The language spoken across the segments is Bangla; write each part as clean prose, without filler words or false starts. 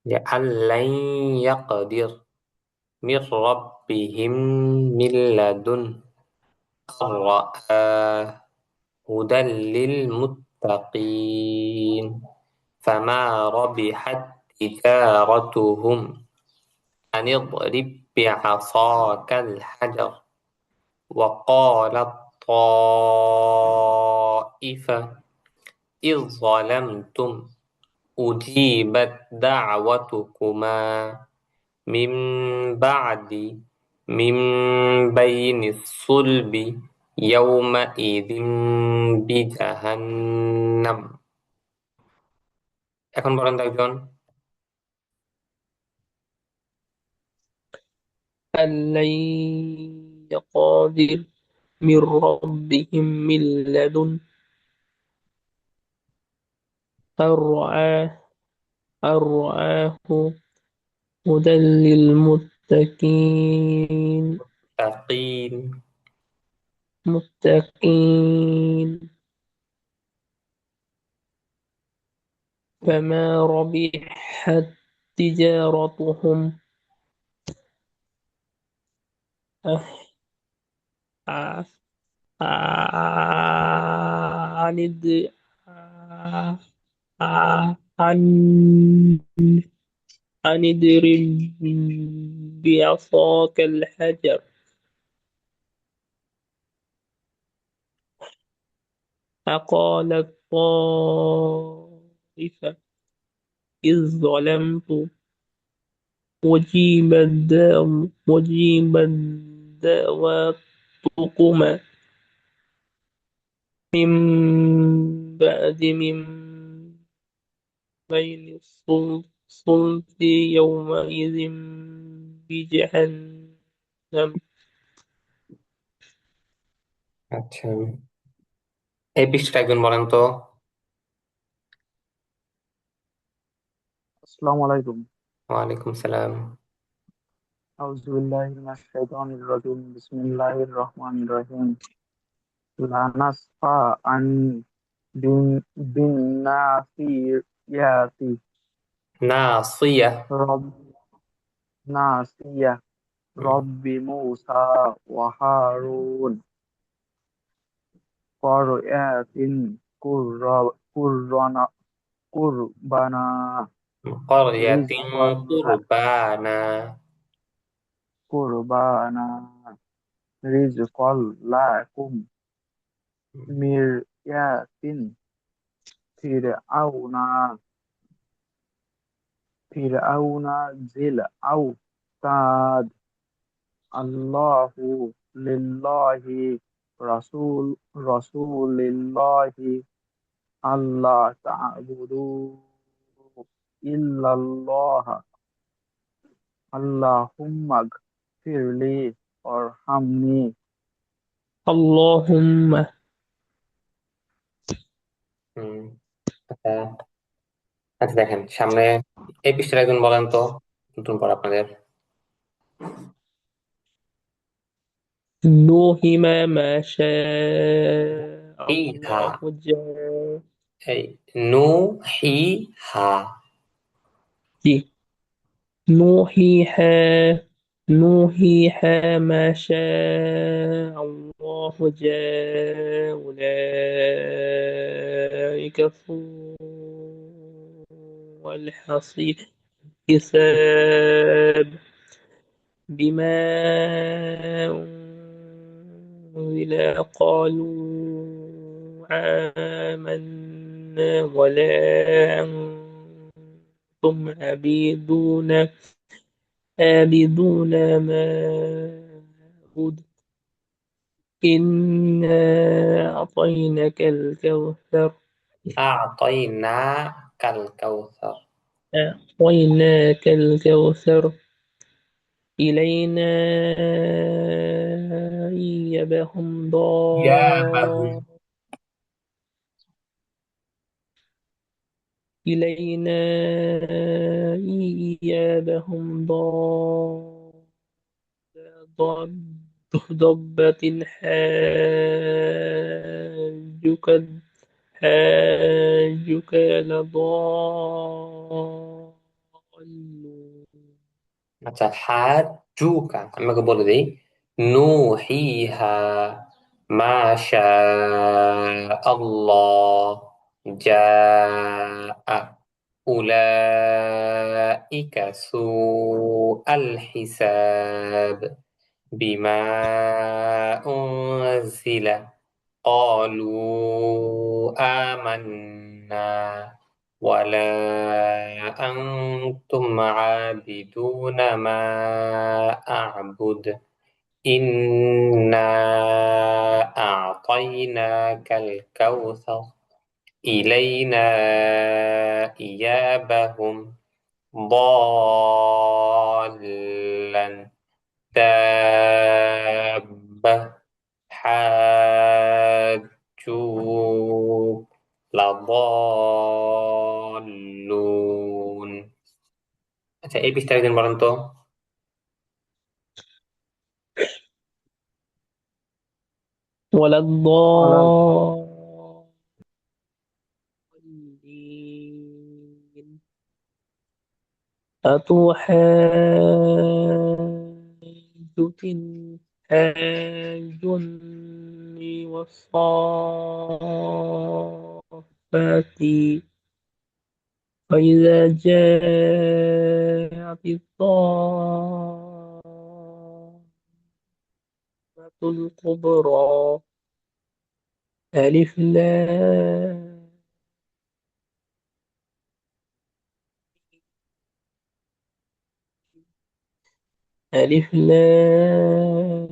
لأن لن يقدر من ربهم من لدن رآه هدى للمتقين فما ربحت تجارتهم أن اضرب بعصاك الحجر وقالت طائفة إذ ظلمتم أجيبت دعوتكما من بعد من بين الصلب يومئذ بجهنم এখন বলেন তো একজন أن لن يقدر من ربهم من لدن أن رآه أن رآه هدى للمتقين ثقيل متقين فما ربحت تجارتهم أه- أه- عن عن عن اضرب بعصاك الحجر فقالت طائفة إذ ظلمت وجيبت دعوتكما من بعد من بين الصلب يومئذ بجهنم আচ্ছা এই পৃষ্ঠাটা একজন বলেন তো আসসালামু আলাইকুম। ওয়ালাইকুম সালাম আউযু বিল্লাহি মিনাশ শাইতানির রাজিম। বিসমিল্লাহির রহমানির রহিম। লা নাসফা আন বিন বিন নাসিয়াতি নাসিয়া রব নাসিয়া হুম, রব্বি মূসা ওয়া হারুন করয়াতিন কুররানা কুরবানা قرية রিজকান قربانا কুরবানা রিজকাল লাকুম মিরয়াতিন ফিরআউনা ফিরআউনা জিল আউতাদ আল্লাহু লিল্লাহি রাসূল রাসূলিল্লাহি আল্লাহ তা'বুদু ইল্লাল্লাহ আল্লাহুম্মা গফিরলি ওয়ারহামনি। اللهم হুম, আচ্ছা আচ্ছা দেখেন সামনে এই পৃষ্ঠাটা একজন বলেন তো নতুন পড়া আপনাদের نوهم ما شاء ইহা الله جل এই নু হি হা نوحيها نوحيها ما شاء الله جاء أولئك هو الحصير حساب بما أنزل قالوا آمنا ولا أنتم عابدون ما أعبد إنا أعطيناك الكوثر أعطيناك الكوثر أعطيناك الكوثر إلينا إيابهم إيابهم إلينا إيابهم ضبة حاجك لضالين আচ্ছা, হাজুকা আমি ওকে বলে দিই, নুহিহা মা শা আল্লাহ জাআ উলাইকা সুআল হিসাব বিমা উনজিলা قالوا آمنا ولا أنتم عابدون ما أعبد إنا أعطيناك الكوثر إلينا إيابهم ضالا دابة حاجوك لضالون। আচ্ছা, এই পৃষ্ঠা একদিন বলেন তো। ولا على الضالين حاجني والصافات فإذا جاءت الطامة الكبرى ألف لام ألف لام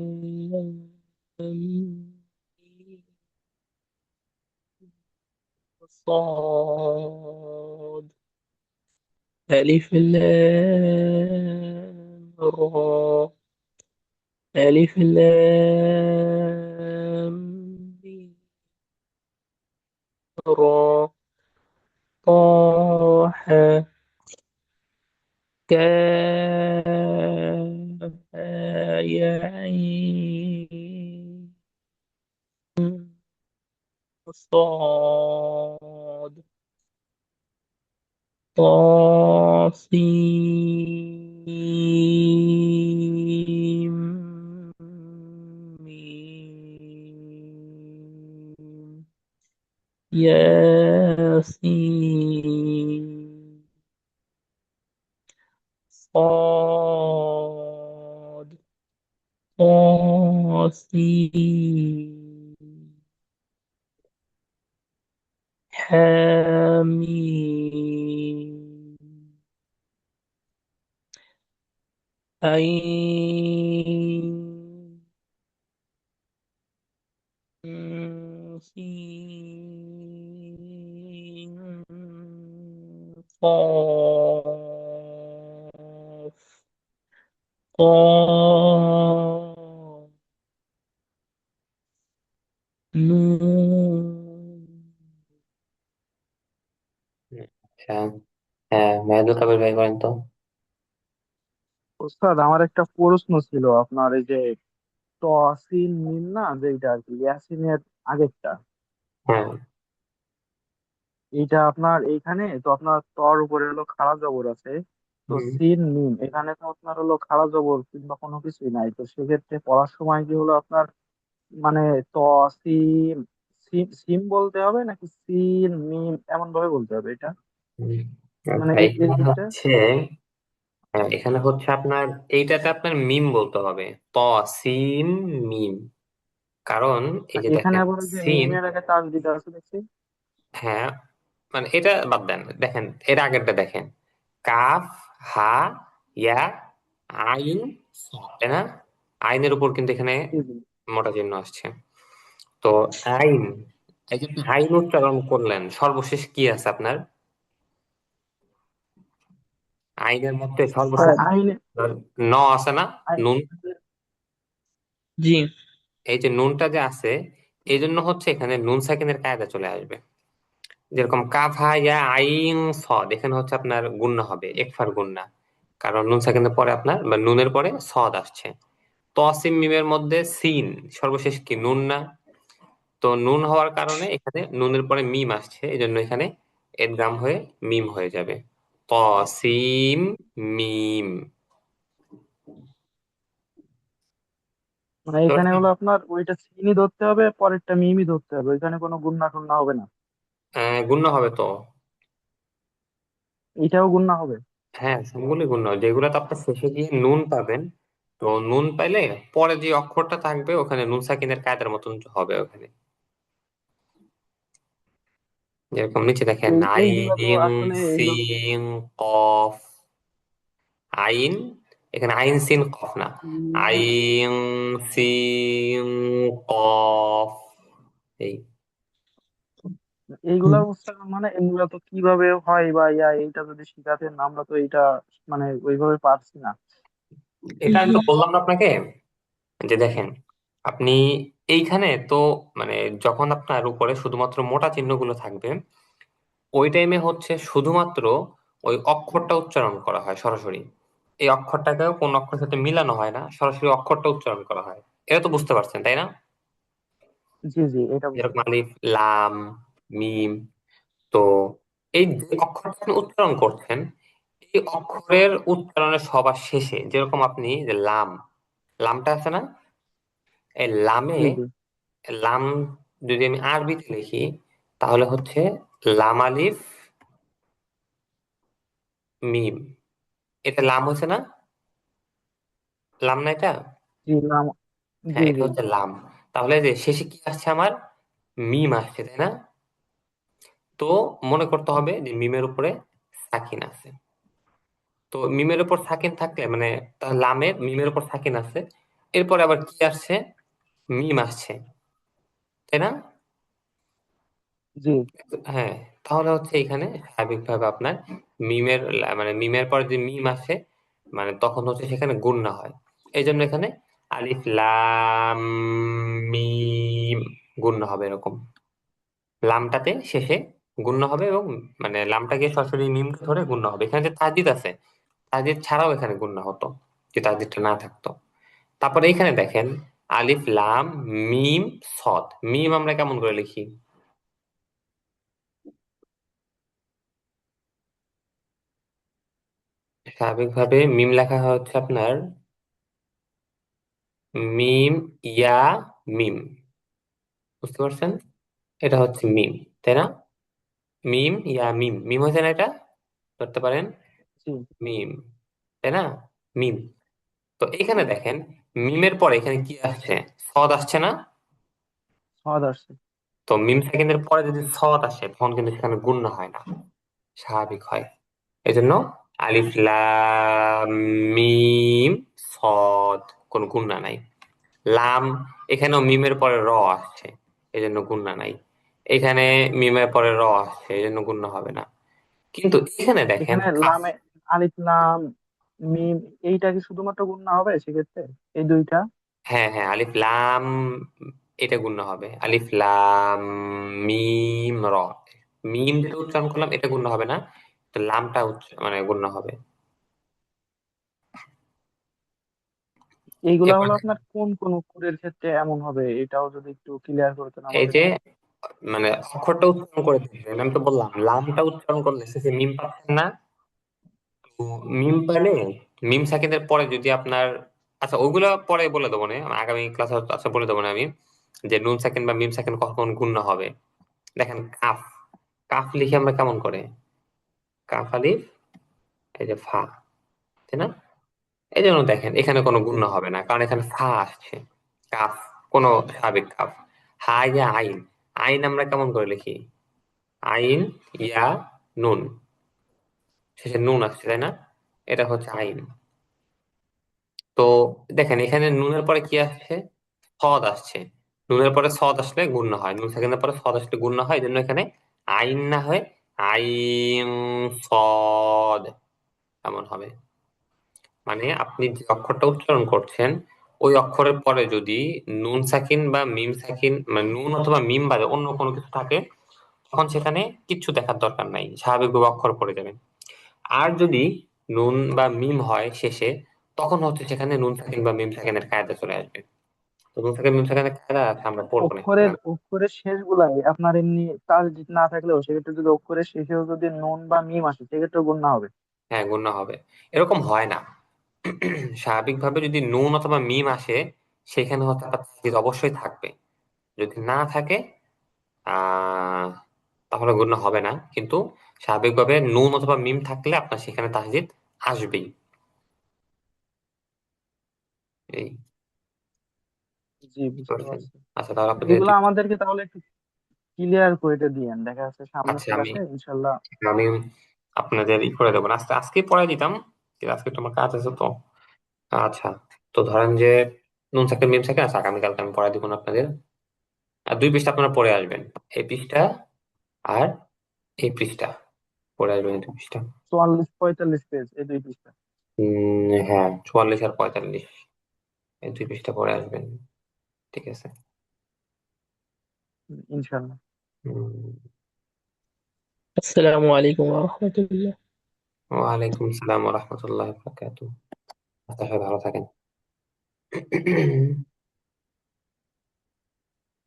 ميم. صاد ألف لام را ألف لام ميم. را طه كافها يا عين صاد طاسيم ميم ياسين صاد طاسيم حميم عين سين قاف قاف نون আচ্ছা, হ্যাঁ, মেহেদুল কবির ভাই বলেন তো। ওস্তাদ, আমার একটা প্রশ্ন ছিল। আপনার এই যে তসিন মিম না, যেটা আর কি ইয়াসিনের আগেরটা, হ্যাঁ। এইটা আপনার এইখানে তো আপনার তর উপরে হলো খাড়া জবর আছে। তো হুম, সিন মিম এখানে তো আপনার হলো খাড়া জবর কিংবা কোনো কিছুই নাই। তো সেক্ষেত্রে পড়ার সময় কি হলো আপনার মানে ত সিম সিম সিম বলতে হবে নাকি সিন মিম এমন ভাবে বলতে হবে এটা? হুম। মানে আচ্ছা, এই এখানে দিকটা। হচ্ছে, হ্যাঁ, এখানে হচ্ছে আপনার এইটাতে আপনার মিম বলতে হবে, ত সিম মিম। কারণ এই যে এখানে দেখেন, আবার ওই যে সিন, মিমের আগে তাসদিদ আছে দেখছি। হ্যাঁ, মানে এটা বাদ দেন, দেখেন এর আগেরটা দেখেন, কাফ হা ইয়া আইন সদ, তাই না? আইনের উপর কিন্তু এখানে জি, জি। মোটা চিহ্ন আসছে। তো আইন, এই যে আপনি আইন উচ্চারণ করলেন, সর্বশেষ কি আছে আপনার? আইনের মধ্যে সর্বশেষ আইনে ন আছে না, আই- নুন। জি এই যে নুনটা যে আছে, এই জন্য হচ্ছে এখানে নুন সাকিনের কায়দা চলে আসবে। যেরকম কাফ হা ইয়া আইন সদ, এখানে হচ্ছে আপনার গুণনা হবে, একফার গুণনা। কারণ নুন সাকিনের পরে আপনার বা নুনের পরে সদ আসছে। তসিম মিমের মধ্যে সিন, সর্বশেষ কি নুন না? তো নুন হওয়ার কারণে এখানে নুনের পরে মিম আসছে, এই জন্য এখানে এদগাম হয়ে মিম হয়ে যাবে, তসিম মিম। মানে বুঝতে এখানে পারছেন? হলো আপনার ওইটা সিনই ধরতে হবে, পরেরটা মিমই ধরতে হবে, এখানে কোনো গুণনা টুন্না হবে না। গুণ্য হবে তো। এটাও গুণনা হবে। হ্যাঁ, সবগুলোই গুণ্য, যেগুলোতে আপনার শেষে গিয়ে নুন পাবেন। তো নুন পাইলে পরে যে অক্ষরটা থাকবে ওখানে নুন সাকিনের কায়দার মতন হবে ওখানে। যেরকম নিচে দেখেন, এইগুলা তো আইন, আসলে এগুলো। সিন, কফ। আইন, এখানে আইন সিন কফ না, আইন, সিন, কফ, এই। এইগুলার উচ্চারণ মানে এগুলা তো কিভাবে হয় বা এইটা যদি শিখাতেন, আমরা তো এইটা মানে ওইভাবে পারছি না। এটা আমি তো বললাম না আপনাকে, যে দেখেন আপনি এইখানে তো মানে যখন আপনার উপরে শুধুমাত্র মোটা চিহ্নগুলো থাকবে, ওই টাইমে হচ্ছে শুধুমাত্র ওই অক্ষরটা উচ্চারণ করা হয় সরাসরি। এই অক্ষরটাকেও কোন অক্ষরের সাথে মিলানো হয় না, সরাসরি অক্ষরটা উচ্চারণ করা হয়। এটা তো বুঝতে পারছেন তাই না? জি জি, এটা বুঝতে যেরকম পারছি। আলিফ, লাম, মিম। তো এই যে অক্ষরটা আপনি উচ্চারণ করছেন, এই অক্ষরের উচ্চারণের সবার শেষে যেরকম আপনি যে লাম, লামটা আছে না, এই লামে, জি জি লাম যদি আমি আরবিতে লিখি তাহলে হচ্ছে লাম আলিফ মিম। এটা লাম হচ্ছে না, লাম না এটা? জি নাম। হ্যাঁ, জি এটা জি হচ্ছে লাম। তাহলে যে শেষে কি আসছে আমার, মিম আসছে তাই না? তো মনে করতে হবে যে মিমের উপরে সাকিন আছে। তো মিমের উপর সাকিন থাকলে মানে লামের মিমের উপর সাকিন আছে, এরপরে আবার কি আসছে, মিম আসছে, তাই না? জি। হ্যাঁ, তাহলে হচ্ছে এখানে স্বাভাবিকভাবে আপনার মিমের মানে মিমের পর যে মিম আসে, মানে তখন হচ্ছে সেখানে গুণনা হয়। এই জন্য এখানে আলিফ লাম মিম গুণনা হবে এরকম। লামটাতে শেষে গুণনা হবে, এবং মানে লামটা গিয়ে সরাসরি মিমকে ধরে গুণনা হবে। এখানে যে তাজদিদ আছে, তাজদিদ ছাড়াও এখানে গুণনা হতো, যে তাজদিদটা না থাকতো। তারপরে এখানে দেখেন, আলিফ লাম মিম সদ। মিম আমরা কেমন করে লিখি? স্বাভাবিকভাবে মিম লেখা হচ্ছে আপনার মিম ইয়া মিম। বুঝতে পারছেন? এটা হচ্ছে মিম, তাই না? মিম ইয়া মিম, মিম হচ্ছে না এটা, ধরতে পারেন জি। মিম, তাই না? মিম। তো এখানে দেখেন, মিমের পরে এখানে কি আসছে, সদ আসছে না? সহজ আসছে। তো মিম সেকেন্ডের পরে যদি সদ আসে তখন কিন্তু সেখানে গুণ হয় না, স্বাভাবিক হয়। এই জন্য আলিফ লাম মিম সদ, কোনো গুণনা নাই। লাম, এখানেও মিমের পরে র আসছে, এই জন্য গুণনা নাই। এখানে মিমের পরে র আসছে, এই জন্য গুণনা হবে না। কিন্তু এখানে দেখেন এখানে কাফ। লামে আলিফ লাম মিম, এইটা কি শুধুমাত্র গুণনা হবে সেক্ষেত্রে? এই দুইটা? হ্যাঁ হ্যাঁ, আলিফ লাম, এটা গুণনা হবে। আলিফ লাম মিম র, মিম যেটা উচ্চারণ করলাম এটা গুণনা হবে না, তো লামটা মানে গুণনা হবে। এইগুলা এরপর হলো আপনার কোন কোন অক্ষরের ক্ষেত্রে এমন হবে, এটাও যদি একটু ক্লিয়ার করতেন এই আমাদের। যে মানে অক্ষরটা উচ্চারণ করে দিচ্ছেন, আমি তো বললাম লামটা উচ্চারণ করলে শেষে মিম পাচ্ছেন না। তো মিম পাইলে মিম সাকিনের পরে যদি আপনার, আচ্ছা ওইগুলা পরে বলে দেবো না, আগামী ক্লাসে আচ্ছা বলে দেবো না আমি, যে নুন সাকিন বা মিম সাকিন কখন গুণ হবে। দেখেন কাফ, কাফ লিখি আমরা কেমন করে, কাফ আলিফ, এই যে ফা, তাই না? এই জন্য দেখেন এখানে কোনো জি। গুণ হবে না, কারণ এখানে ফা আসছে। কাফ কোনো স্বাভাবিক কাফ। হা ইয়া আইন, আইন আমরা কেমন করে লিখি, আইন ইয়া নুন, শেষে নুন আসছে তাই না, এটা হচ্ছে আইন। তো দেখেন এখানে নুনের পরে কি আসছে, সদ আসছে। নুনের পরে সদ আসলে গুণ হয়, নুন সেকেন্ডের পরে সদ আসলে গুণ হয়, এই জন্য এখানে আইন না হয় আইন সদ এমন হবে। মানে আপনি যে অক্ষরটা উচ্চারণ করছেন, ওই অক্ষরের পরে যদি নুন সাকিন বা মিম সাকিন, মানে নুন অথবা মিম বাদে অন্য কোনো কিছু থাকে, তখন সেখানে কিচ্ছু দেখার দরকার নাই, স্বাভাবিকভাবে অক্ষর পড়ে যাবে। আর যদি নুন বা মিম হয় শেষে, তখন হচ্ছে সেখানে নুন সাকিন বা মিম সাকিনের কায়দা চলে আসবে। তো নুন সাকিন মিম সাকিনের কায়দা আছে, আমরা পড়বো না অক্ষরের অক্ষরের শেষ গুলাই আপনার এমনি তাসদিদ না থাকলেও সেক্ষেত্রে যদি অক্ষরের শেষেও যদি নুন বা মিম আসে সেক্ষেত্রেও গুণনা হবে। হ্যাঁ, গুণ হবে। এরকম হয় না, স্বাভাবিকভাবে যদি নুন অথবা মিম আসে সেখানে হচ্ছে আপনার তাসদিদ অবশ্যই থাকবে। যদি না থাকে আহ তাহলে গণ্য হবে না, কিন্তু স্বাভাবিকভাবে নুন অথবা মিম থাকলে আপনার সেখানে তাসদিদ আসবেই। এই, জি, বুঝতে বুঝতে পারছেন? পারছি। আচ্ছা, তাহলে তো আপনাদের এগুলো আমাদেরকে তাহলে একটু ক্লিয়ার করে দিয়েন, দেখা যাচ্ছে সামনের আচ্ছা, আমি ক্লাসে ইনশাল্লাহ। আমি আপনাদের করে দেবো না, আজকে পড়াই দিতাম, কিন্তু আজকে তোমার কাজ আছে তো। আচ্ছা, তো ধরেন যে নুন সাইকেল মিম সাইকেল, আচ্ছা আগামীকালকে আমি পড়াই দিব না আপনাদের। আর 2 পৃষ্ঠা আপনারা পড়ে আসবেন, এই পৃষ্ঠা আর এই পৃষ্ঠা পড়ে আসবেন, এই 2 পৃষ্ঠা। 44 45 পেজ এই 2 পৃষ্ঠা। হ্যাঁ, 44 আর 45, এই 2 পৃষ্ঠা পড়ে আসবেন। ঠিক আছে। ইনশাল্লাহ। হুম। আসসালামু আলাইকুম ওয়া রাহমাতুল্লাহ। ওয়ালাইকুম সালাম ওয়া রাহমাতুল্লাহি ওয়া বারাকাতুহু। আচ্ছা, সবাই ভালো থাকেন।